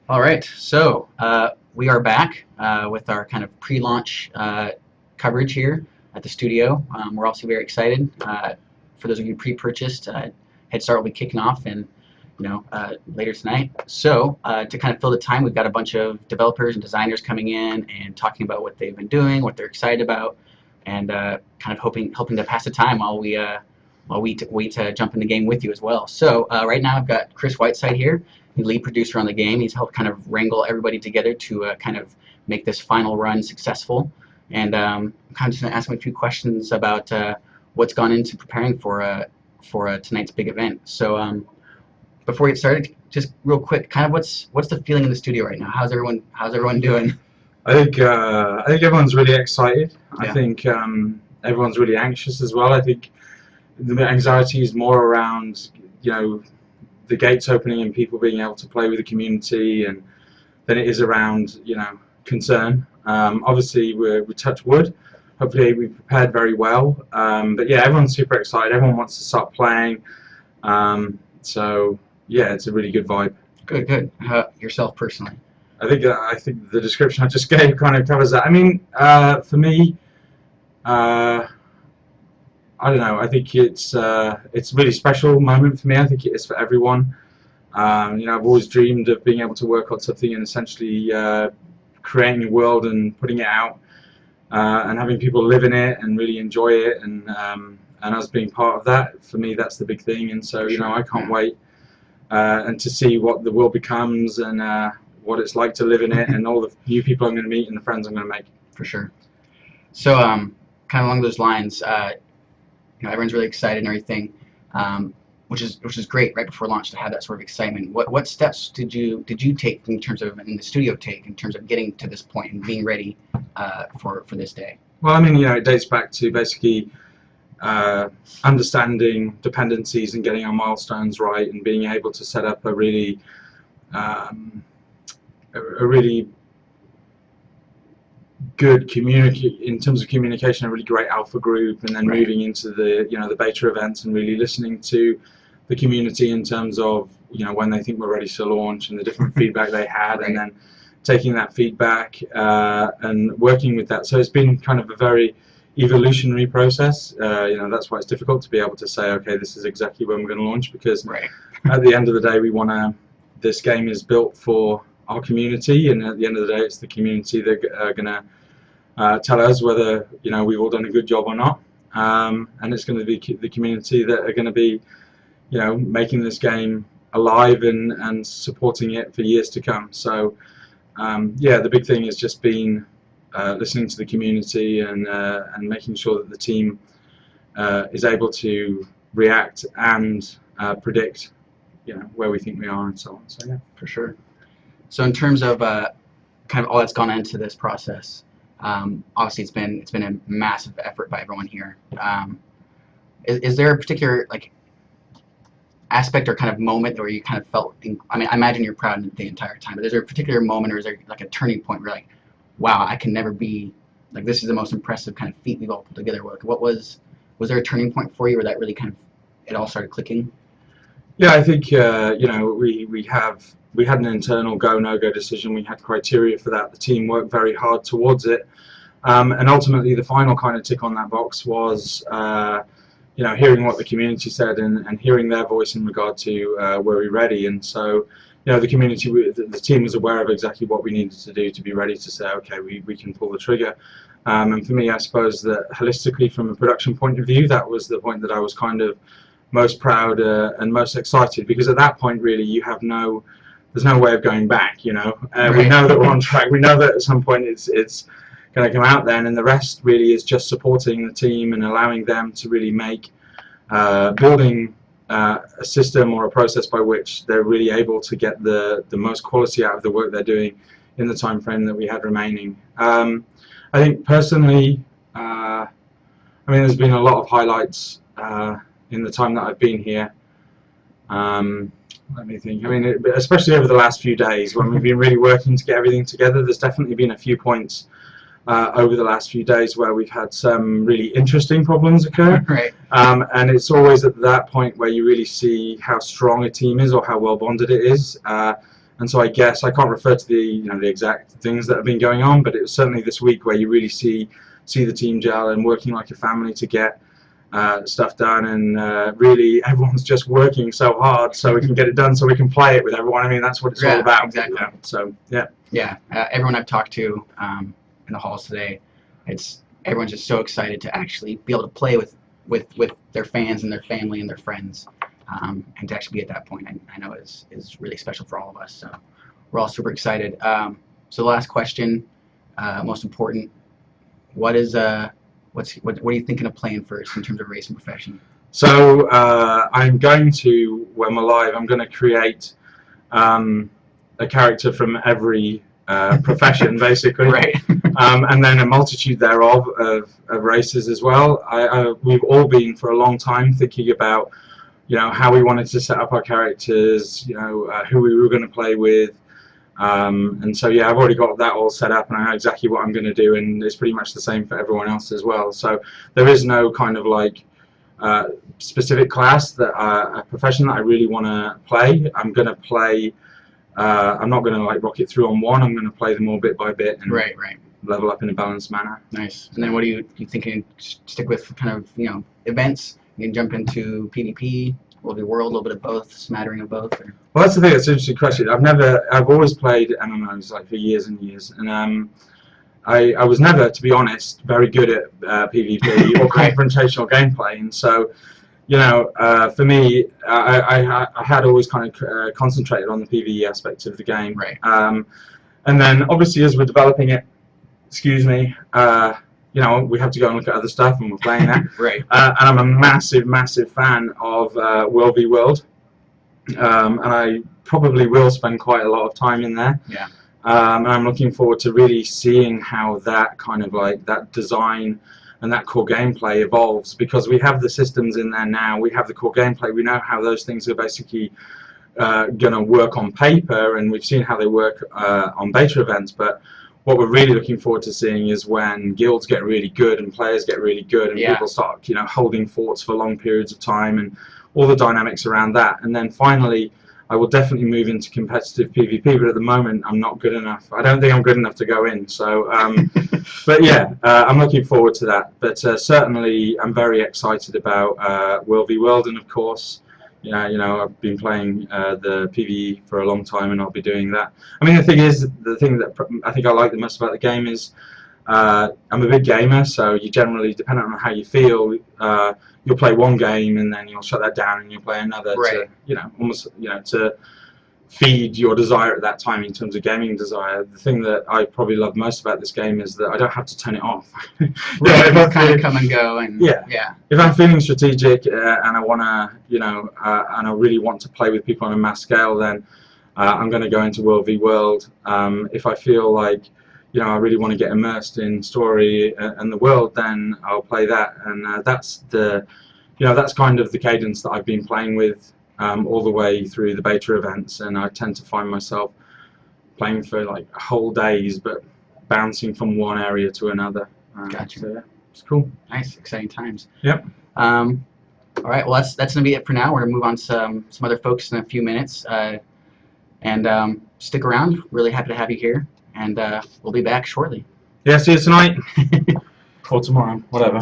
All right, so we are back with our kind of pre-launch coverage here at the studio. We're also very excited. For those of you pre-purchased, Head Start will be kicking off in later tonight. So to kind of fill the time, we've got a bunch of developers and designers coming in and talking about what they've been doing, what they're excited about, and kind of helping to pass the time while we wait to jump in the game with you as well. So right now I've got Chris Whiteside here, the lead producer on the game. He's helped kind of wrangle everybody together to kind of make this final run successful. And I'm kind of just going to ask him a few questions about what's gone into preparing for tonight's big event. So before we get started, just real quick, kind of what's the feeling in the studio right now? How's everyone doing? I think everyone's really excited. Yeah. I think everyone's really anxious as well. I think the anxiety is more around the gates opening and people being able to play with the community, and than it is around concern. Obviously we touch wood. Hopefully we've prepared very well. But yeah, everyone's super excited. Everyone wants to start playing. So yeah, it's a really good vibe. Good. Yourself personally? I think the description I just gave kind of covers that. I mean, for me, I don't know. I think it's a really special moment for me. I think it is for everyone. I've always dreamed of being able to work on something and essentially creating a world and putting it out, and having people live in it and really enjoy it, and us being part of that. For me, that's the big thing. And so I can't wait and to see what the world becomes, and what it's like to live in it, and all the new people I'm going to meet and the friends I'm going to make. For sure. So kind of along those lines, everyone's really excited and everything, which is great right before launch to have that sort of excitement. What steps did you take in terms of in the studio in terms of getting to this point and being ready for this day? Well, I mean, it dates back to basically understanding dependencies and getting our milestones right, and being able to set up a really good in terms of communication, a really great alpha group, and then moving into the the beta events and really listening to the community in terms of when they think we're ready to launch and the different feedback they had, and then taking that feedback and working with that. So it's been kind of a very evolutionary process. That's why it's difficult to be able to say, okay, this is exactly when we're going to launch, because at the end of the day, this game is built for our community, and at the end of the day, it's the community that are going to tell us whether we've all done a good job or not, and it's going to be the community that are going to be making this game alive and supporting it for years to come. So yeah, the big thing is just being listening to the community and making sure that the team is able to react and predict where we think we are and so on. So yeah, for sure. So in terms of kind of all that's gone into this process, obviously it's been a massive effort by everyone here. Is there a particular aspect or kind of moment where you kind of felt? I mean, I imagine you're proud the entire time, but is there a particular moment, or is there like a turning point where you're like, wow, I can never be this is the most impressive kind of feat we've all put together? What was there a turning point for you where that really kind of it all started clicking? Yeah, I think we had an internal go no-go decision. We had criteria for that. The team worked very hard towards it, and ultimately the final kind of tick on that box was hearing what the community said and hearing their voice in regard to were we ready. And so the community, the team was aware of exactly what we needed to do to be ready to say, okay, we can pull the trigger. And for me, I suppose that holistically from a production point of view, that was the point that I was kind of most proud and most excited, because at that point really there's no way of going back. We know that we're on track. We know that at some point it's going to come out then, and the rest really is just supporting the team and allowing them to really make building a system or a process by which they're really able to get the most quality out of the work they're doing in the time frame that we had remaining. I think personally, there's been a lot of highlights in the time that I've been here. Let me think. Especially over the last few days when we've been really working to get everything together, there's definitely been a few points over the last few days where we've had some really interesting problems occur. And it's always at that point where you really see how strong a team is or how well bonded it is. And so I guess I can't refer to the exact things that have been going on, but it was certainly this week where you really see the team gel and working like a family to get stuff done, and really everyone's just working so hard so we can get it done, so we can play it with everyone. I mean, that's what it's all about. Exactly. Yeah. So yeah. Yeah. Everyone I've talked to in the halls today, everyone's just so excited to actually be able to play with their fans and their family and their friends, and to actually be at that point, I know is really special for all of us. So we're all super excited. So the last question, most important, what are you thinking of playing first in terms of racing profession? So I'm going to, when we're live, I'm going to create a character from every profession, basically, Right. And then a multitude thereof of races as well. We've all been for a long time thinking about, how we wanted to set up our characters, who we were going to play with, and so yeah, I've already got that all set up, and I know exactly what I'm going to do, and it's pretty much the same for everyone else as well. So there is no kind of like specific class a profession that I really want to play. I'm going to play. I'm not going to like rocket through on one. I'm going to play them all bit by bit and Right. level up in a balanced manner. Nice. And then what are you thinking? Stick with kind of events? You can jump into PvP, will be world, a little bit of both, smattering of both. Or? Well, that's the thing. That's an interesting question. I've always played MMOs like for years and years, and I was never, to be honest, very good at PvP or confrontational gameplay, and so. For me, I had always kind of concentrated on the PvE aspect of the game. Right. And then, obviously, as we're developing it, we have to go and look at other stuff, and we're playing that. Right. And I'm a massive fan of World v World, and I probably will spend quite a lot of time in there. Yeah. And I'm looking forward to really seeing how that kind of like that design and that core gameplay evolves, because we have the systems in there now, we have the core gameplay, we know how those things are basically going to work on paper, and we've seen how they work on beta events, but what we're really looking forward to seeing is when guilds get really good and players get really good and people start holding forts for long periods of time, and all the dynamics around that. And then finally I will definitely move into competitive PvP, but at the moment I'm not good enough. I don't think I'm good enough to go in. So, but yeah, I'm looking forward to that. But certainly I'm very excited about World v World, and of course, I've been playing the PvE for a long time, and I'll be doing that. I mean, the thing that I think I like the most about the game is I'm a big gamer, so you generally, depending on how you feel, you'll play one game and then you'll shut that down and you'll play another to, almost, to feed your desire at that time in terms of gaming desire. The thing that I probably love most about this game is that I don't have to turn it off. If I kind of come and go, and if I'm feeling strategic and I want to, and I really want to play with people on a mass scale, then I'm going to go into World v World. If I feel like I really want to get immersed in story and the world, then I'll play that, and that's that's kind of the cadence that I've been playing with all the way through the beta events, and I tend to find myself playing for like whole days, but bouncing from one area to another. Gotcha. So, yeah, it's cool. Nice, exciting times. Yep. All right, well that's gonna be it for now. We're gonna move on to some other folks in a few minutes, and stick around. Really happy to have you here. And we'll be back shortly. Yeah, see you tonight. Or tomorrow, whatever.